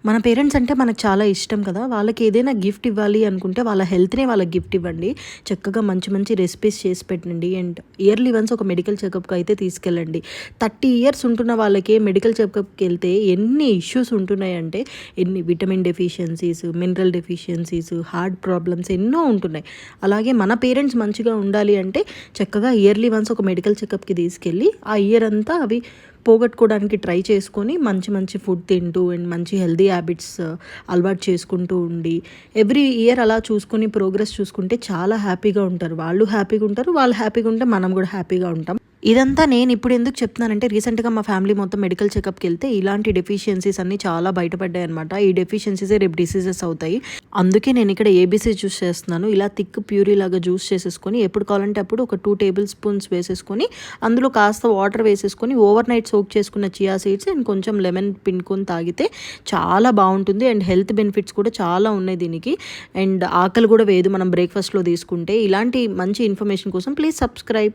మన పేరెంట్స్ అంటే మనకు చాలా ఇష్టం కదా! వాళ్ళకి ఏదైనా గిఫ్ట్ ఇవ్వాలి అనుకుంటే వాళ్ళ హెల్త్‌నే వాళ్ళకి గిఫ్ట్ ఇవ్వండి. చక్కగా మంచి మంచి రెసిపీస్ చేసి పెట్టండి. అండ్ ఇయర్లీ వన్స్ ఒక మెడికల్ చెకప్‌కి అయితే తీసుకెళ్ళండి. 30 ఇయర్స్ ఉంటున్న వాళ్ళకి మెడికల్ చెకప్‌కెళ్తే ఎన్ని ఇష్యూస్ ఉంటున్నాయంటే, ఎన్ని vitamin deficiencies, mineral deficiencies, heart problems ఎన్నో ఉంటున్నాయి. అలాగే మన పేరెంట్స్ మంచిగా ఉండాలి అంటే చక్కగా ఇయర్లీ వన్స్ ఒక మెడికల్ చెకప్‌కి తీసుకెళ్ళి ఆ ఇయర్ అంతా అవి పోగొట్టుకోవడానికి ట్రై చేసుకొని మంచి మంచి ఫుడ్ తింటూ అండ్ మంచి హెల్తీ హ్యాబిట్స్ అలవాటు చేసుకుంటూ ఉండి ఎవ్రీ ఇయర్ అలా చూసుకొని ప్రోగ్రెస్ చూసుకుంటే చాలా హ్యాపీగా ఉంటారు. వాళ్ళు హ్యాపీగా ఉంటారు. వాళ్ళు హ్యాపీగా ఉంటే మనం కూడా హ్యాపీగా ఉంటాం. ఇదంతా నేను ఇప్పుడు ఎందుకు చెప్తున్నానంటే రీసెంట్గా మా ఫ్యామిలీ మొత్తం మెడికల్ చెకప్కి వెళ్తే ఇలాంటి డెఫిషియన్సీస్ అన్నీ చాలా బయటపడ్డాయి అనమాట. ఈ డెఫిషియన్సీసే రేపు డిసీజెస్ అవుతాయి. అందుకే నేను ఇక్కడ ఏబీసీ జ్యూస్ చేస్తున్నాను. ఇలా థిక్ ప్యూరీ లాగా జ్యూస్ చేసేసుకొని ఎప్పుడు కావాలంటే అప్పుడు ఒక 2 టేబుల్ స్పూన్స్ వేసేసుకొని అందులో కాస్త వాటర్ వేసేసుకొని ఓవర్ నైట్ సోక్ చేసుకున్న చియా సీడ్స్ అండ్ కొంచెం లెమన్ పిండుకొని తాగితే చాలా బాగుంటుంది. అండ్ హెల్త్ బెనిఫిట్స్ కూడా చాలా ఉన్నాయి దీనికి. అండ్ ఆకలి కూడా వేయదు మనం బ్రేక్ఫాస్ట్లో తీసుకుంటే. ఇలాంటి మంచి ఇన్ఫర్మేషన్ కోసం ప్లీజ్ సబ్స్క్రైబ్.